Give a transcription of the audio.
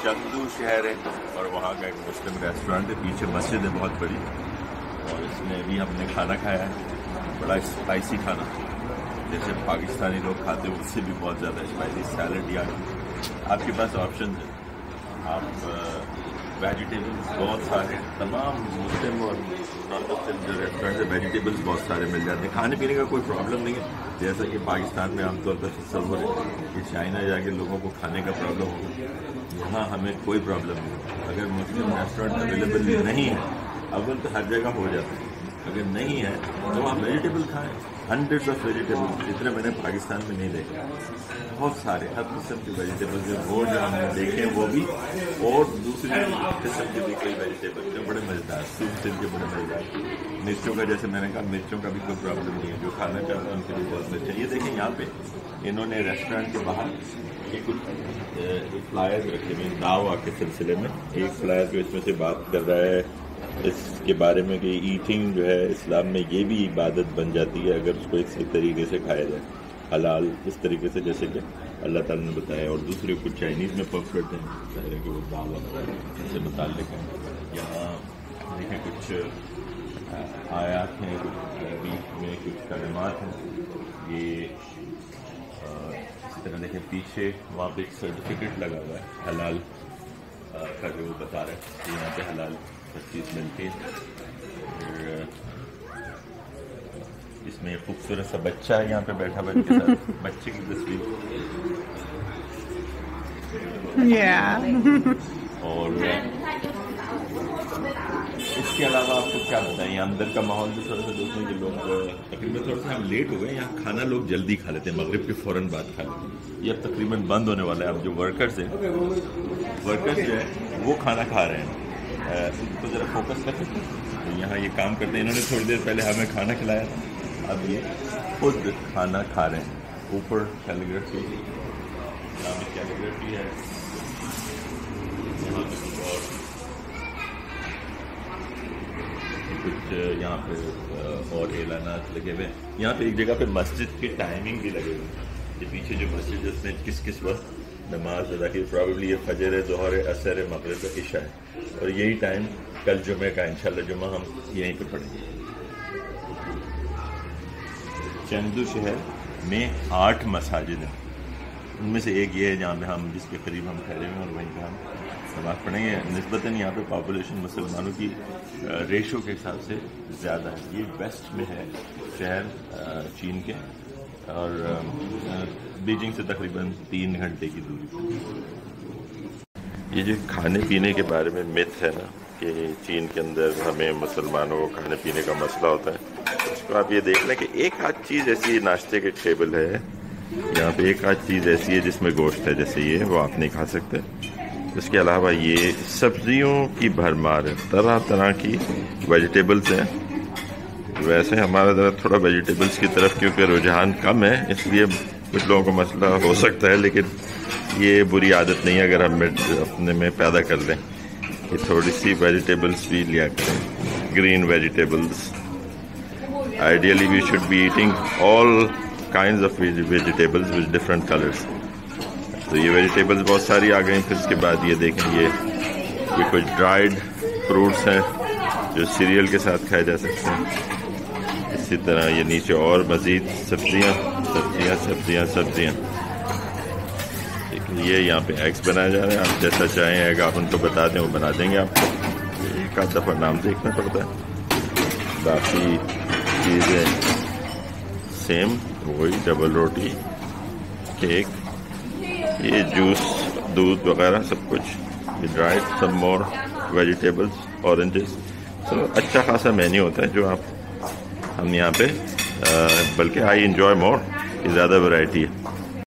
चंदू शहर है और वहाँ का एक मुस्लिम रेस्टोरेंट है, पीछे मस्जिद है बहुत बड़ी, और इसमें भी हमने खाना खाया है, बड़ा स्पाइसी खाना, जैसे पाकिस्तानी लोग खाते हैं उससे भी बहुत ज़्यादा स्पाइसी। सैलड या आपके पास ऑप्शन है, आप वेजिटेबल्स बहुत सारे, तमाम मुस्लिम और नॉन मुस्लिम जो रेस्टोरेंट है वेजिटेबल्स बहुत सारे मिल जाते हैं। खाने पीने का कोई प्रॉब्लम नहीं है, जैसा कि पाकिस्तान में आमतौर पर तस्वुर है कि चाइना जाके लोगों को खाने का प्रॉब्लम होगा, यहाँ हमें कोई प्रॉब्लम नहीं। अगर मुस्लिम रेस्टोरेंट अवेलेबल नहीं है, अव्वल तो हर जगह हो जाता है, अगर नहीं है तो आप वेजिटेबल खाएँ, हंड्रेड्स ऑफ वेजिटेबल्स, जितने मैंने पाकिस्तान में नहीं देखे, बहुत सारे हर किस्म के वेजिटेबल्स जो वो जो हमने देखे वो भी, और दूसरी किस्म के भी कई वेजिटेबल्स जो बड़े मज़ेदार, सूप के बड़े मज़ेदार। मिर्चों का, जैसे मैंने कहा, मिर्चों का भी कोई प्रॉब्लम नहीं है, जो खाना चाहते हैं उनके लिए बहुत मिर्च है। ये देखें यहाँ पे इन्होंने रेस्टोरेंट के बाहर ये कुछ फ्लायर्स रखे हुए दावा के सिलसिले में। एक फ्लायर जो इसमें से बात कर रहा है इसके बारे में कि ईटिंग जो है इस्लाम में ये भी इबादत बन जाती है अगर उसको इसी तरीके से खाया जाए, हलाल इस तरीके से जैसे कि अल्लाह ताला ने बताया। और दूसरे कुछ चाइनीज़ में पॉपुलर हैं कि वो दावा से मुताल्लिक़ है। यहाँ देखें कुछ आयात हैं, कुछ अरबी में कुछ कलमात हैं। ये इस तरह देखें पीछे वहाँ पे एक सर्टिफिकेट लगा हुआ है हलाल का, जो वो बता रहा है कि यहाँ पे हलाल हर चीज़ मिलती है। और इसमें खूबसूरत सा बच्चा है यहाँ पे बैठा हुआ इनके साथ, बच्चे की तस्वीर। और इसके अलावा आपको क्या बताएं, अंदर का माहौल भी थोड़ा सा दोस्तों के लोग तकरीबन थोड़ा सा हम लेट हो गए, यहाँ खाना लोग जल्दी खा लेते हैं, मगरिब के फ़ौरन बाद खा लेते हैं। ये अब तकरीबन बंद होने वाला है। अब जो वर्कर्स हैं, वर्कर्स जो है वो खाना खा रहे हैं, तो ज़रा फोकस कर सकते हैं। तो यहाँ ये काम करते हैं, इन्होंने थोड़ी देर पहले हमें खाना खिलाया था, अब ये खुद खाना खा रहे हैं। ऊपर कैलीग्राफी, यहाँ पे कैलीग्राफी है, यहाँ पे कुछ यहाँ पे और एलानात लगे हुए हैं। यहाँ पे एक जगह पे मस्जिद की टाइमिंग भी लगे हुए हैं, ये पीछे जो मस्जिद है उसमें किस किस वक्त नमाज अदा की, प्रॉबली ये फजर है, ज़ोहर है, असर है, मगरिब है, इशा है, और यही टाइम कल जुमे का इंशाल्लाह जुमा हम यहीं पे पढ़ेंगे। चंदू शहर में 8 मसाजिद हैं, उनमें से एक ये है जहाँ पे हम जिसके करीब हम ठहरे हुए हैं, और वहीं पर हम नमाज़ पढ़ेंगे। निस्बतन यहाँ पे पॉपुलेशन मुसलमानों की रेशो के हिसाब से ज़्यादा है। ये वेस्ट में है शहर चीन के, और बीजिंग से तकरीबन 3 घंटे की दूरी पर। ये जो खाने पीने के बारे में मिथ है ना कि चीन के अंदर हमें मुसलमानों को खाने पीने का मसला होता है, उसको आप ये देख लें कि एक आध चीज़ ऐसी नाश्ते के टेबल है, यहाँ पे एक आध चीज़ ऐसी है जिसमें गोश्त है, जैसे ये, वो आप नहीं खा सकते। इसके अलावा ये सब्जियों की भरमार है, तरह तरह की वेजिटेबल्स हैं। वैसे हमारा ज़रा थोड़ा वेजिटेबल्स की तरफ क्योंकि रुझान कम है, इसलिए कुछ लोगों को मसला हो सकता है, लेकिन ये बुरी आदत नहीं है अगर हम अपने में पैदा कर लें कि थोड़ी सी वेजिटेबल्स भी लिया करें, green vegetables. Ideally we should be eating all kinds of vegetables with different colours. तो ये वेजिटेबल्स बहुत सारी आ गई। फिर इसके बाद ये देखें, ये कुछ ड्राइड फ्रूट्स हैं जो सीरियल के साथ खाए जा सकते हैं। इसी तरह ये नीचे और मज़ीद सब्जियां सब्जियां सब्जियां सब्जियां। ये यहाँ पे एग्स बनाए जा रहे हैं, आप जैसा चाहें एग आप उनको बता दें वो बना देंगे आपको। एक आध दफ़ा नाम देखना पड़ता है, बाकी चीज़ें सेम वही, डबल रोटी, केक, ये जूस, दूध वगैरह सब कुछ, ये ड्राइड, सब मोर वेजिटेबल्स, ऑरेंजेस। तो अच्छा खासा मेन्यू होता है जो आप हम यहाँ पे, बल्कि आई इंजॉय मोर कि ज़्यादा वैरायटी है।